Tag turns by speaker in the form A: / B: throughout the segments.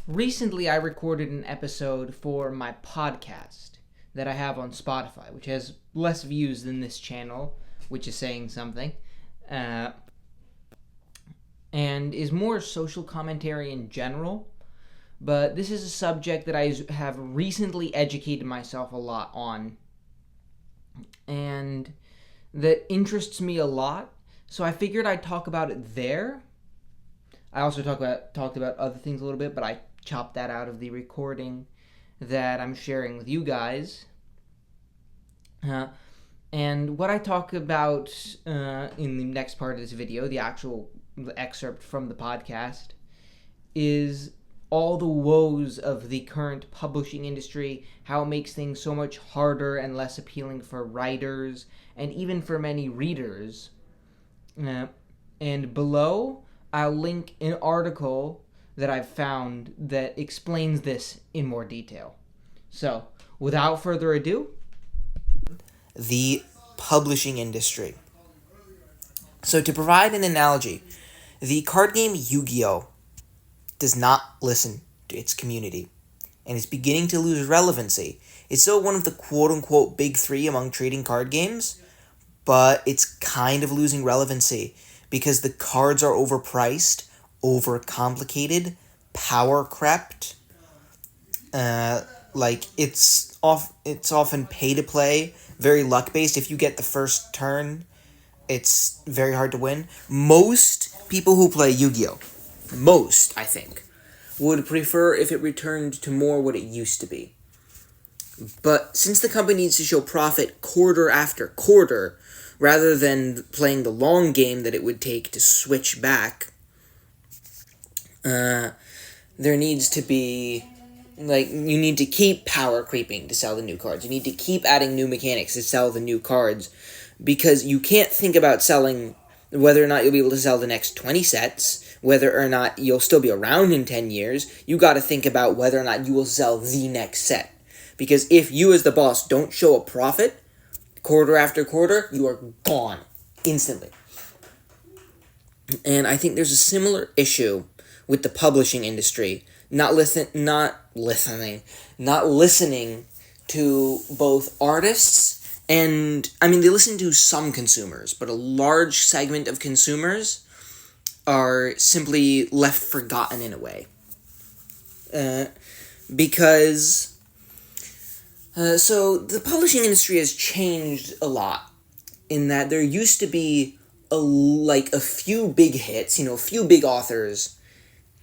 A: Recently, I recorded an episode for my podcast that I have on Spotify, which has less views than this channel, which is saying something, uh, and is more social commentary in general. But this is a subject that I have recently educated myself a lot on, and that interests me a lot. So I figured I'd talk about it there. I also talked about other things a little bit, but I chopped that out of the recording that I'm sharing with you guys. And what I talk about in the next part of this video, the actual excerpt from the podcast, is all the woes of the current publishing industry, how it makes things so much harder and less appealing for writers and even for many readers. And below, I'll link an article that I've found that explains this in more detail. So, without further ado,
B: the publishing industry. So, to provide an analogy, the card game Yu-Gi-Oh! Does not listen to its community and is beginning to lose relevancy. It's still one of the quote-unquote big three among trading card games, but it's kind of losing relevancy because the cards are overpriced, overcomplicated, power-crept. It's often pay-to-play, very luck-based. If you get the first turn, it's very hard to win. Most people who play Yu-Gi-Oh! Most, I think, would prefer if it returned to more what it used to be. But since the company needs to show profit quarter after quarter, rather than playing the long game that it would take to switch back, there needs to be, you need to keep power creeping to sell the new cards. You need to keep adding new mechanics to sell the new cards, because you can't think about selling whether or not you'll be able to sell the next 20 sets, whether or not you'll still be around in 10 years. You got to think about whether or not you will sell the next set. Because if you as the boss don't show a profit, quarter after quarter, you are gone instantly. And I think there's a similar issue with the publishing industry, not listening to both artists and, they listen to some consumers, but a large segment of consumers are simply left forgotten in a way. So the publishing industry has changed a lot in that there used to be a few big hits, a few big authors,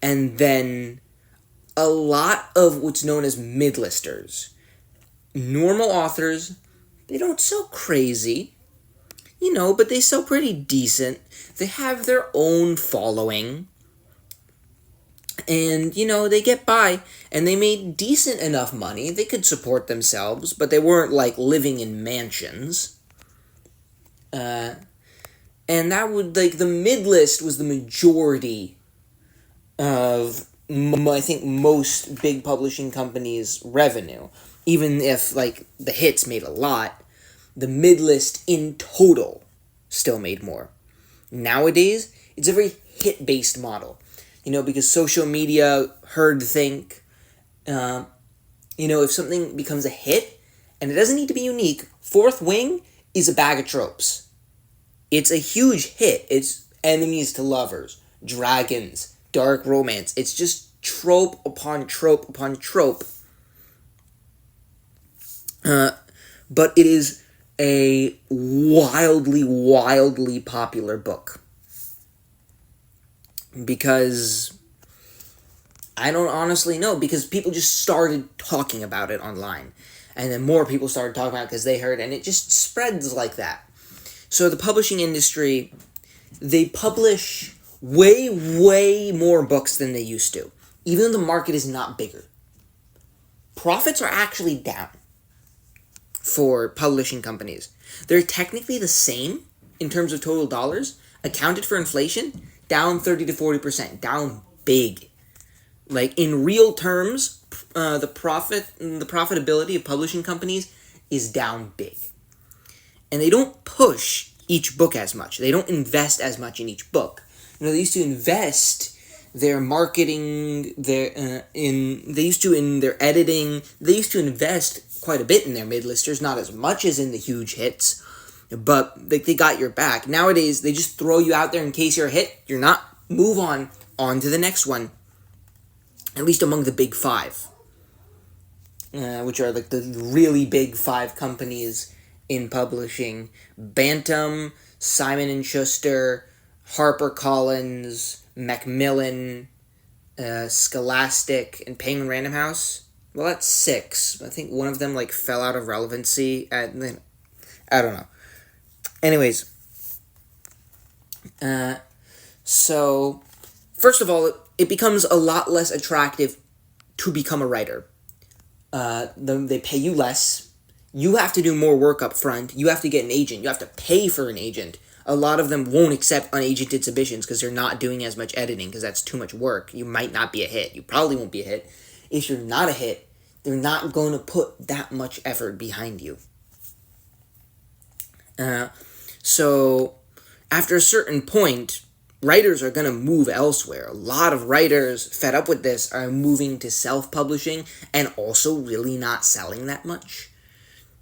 B: and then a lot of what's known as mid-listers. Normal authors, they don't sell crazy, but they sell pretty decent. They have their own following. And, they get by, and they made decent enough money. They could support themselves, but they weren't, living in mansions. And that would, the mid-list was the majority of, I think, most big publishing companies' revenue. Even if, the hits made a lot, the mid-list in total still made more. Nowadays, it's a very hit-based model. Because social media, herd think, if something becomes a hit, and it doesn't need to be unique, Fourth Wing is a bag of tropes. It's a huge hit. It's enemies to lovers, dragons, dark romance. It's just trope upon trope upon trope. But it is a wildly, wildly popular book. Because I don't honestly know, because people just started talking about it online. And then more people started talking about it because they heard, and it just spreads like that. So the publishing industry, they publish way, way more books than they used to, even though the market is not bigger. Profits are actually down for publishing companies. They're technically the same in terms of total dollars, accounted for inflation, down 30 to 40%, down big. In real terms, the profitability of publishing companies is down big. And they don't push each book as much. They don't invest as much in each book. They used to invest their marketing, they used to in their editing, they used to invest quite a bit in their mid-listers, not as much as in the huge hits, but they got your back. Nowadays, they just throw you out there in case you're a hit. You're not. Move on to the next one. At least among the big five, which are like the really big five companies in publishing: Bantam, Simon and Schuster, HarperCollins, Macmillan, Scholastic, and Penguin Random House. Well, that's 6. I think one of them like fell out of relevancy. I don't know. Anyways, so first of all, it becomes a lot less attractive to become a writer. They pay you less. You have to do more work up front. You have to get an agent. You have to pay for an agent. A lot of them won't accept unagented submissions because they're not doing as much editing because that's too much work. You might not be a hit. You probably won't be a hit. If you're not a hit, they're not going to put that much effort behind you. So after a certain point, writers are going to move elsewhere. A lot of writers fed up with this are moving to self-publishing and also really not selling that much.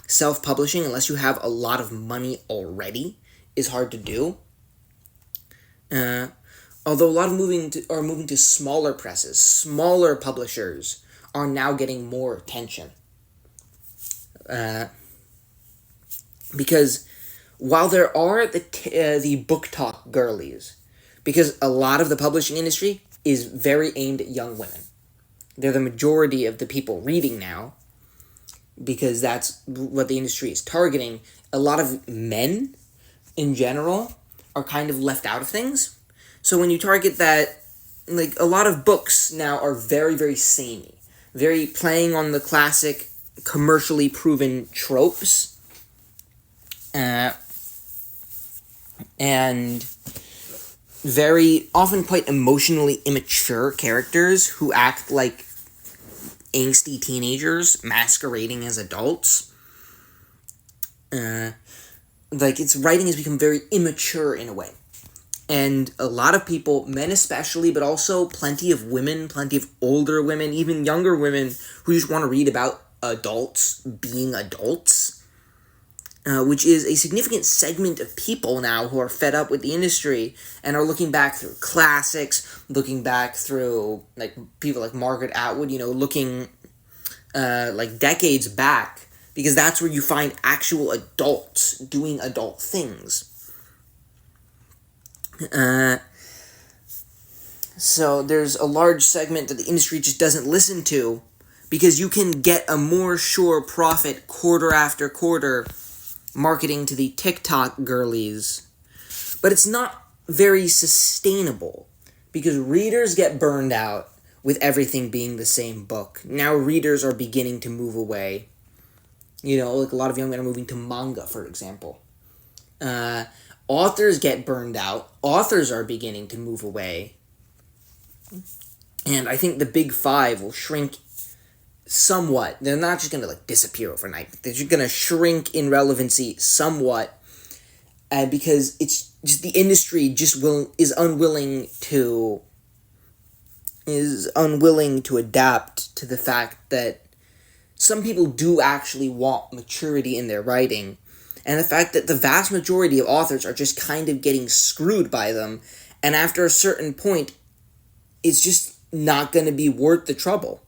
B: Self-publishing, unless you have a lot of money already, is hard to do. Although a lot of are moving to smaller presses, smaller publishers are now getting more attention. Because while there are the book talk girlies, because a lot of the publishing industry is very aimed at young women. They're the majority of the people reading now, because that's what the industry is targeting. A lot of men, in general, are kind of left out of things. So when you target that, like, a lot of books now are very, very samey. Very playing on the classic, commercially proven tropes. And very often quite emotionally immature characters who act like angsty teenagers masquerading as adults. Writing has become very immature in a way. And a lot of people, men especially, but also plenty of women, plenty of older women, even younger women who just want to read about adults being adults, which is a significant segment of people now who are fed up with the industry and are looking back through classics, looking back through like people like Margaret Atwood, looking like decades back, because that's where you find actual adults doing adult things. So there's a large segment that the industry just doesn't listen to, because you can get a more sure profit quarter after quarter marketing to the TikTok girlies. But it's not very sustainable, because readers get burned out with everything being the same book. Now readers are beginning to move away. Like a lot of young men are moving to manga, for example. Authors get burned out. Authors are beginning to move away. And I think the big five will shrink somewhat. They're not just going to disappear overnight. They're just going to shrink in relevancy somewhat, because it's just the industry is unwilling to adapt to the fact that some people do actually want maturity in their writing, and the fact that the vast majority of authors are just kind of getting screwed by them, and after a certain point, it's just not going to be worth the trouble.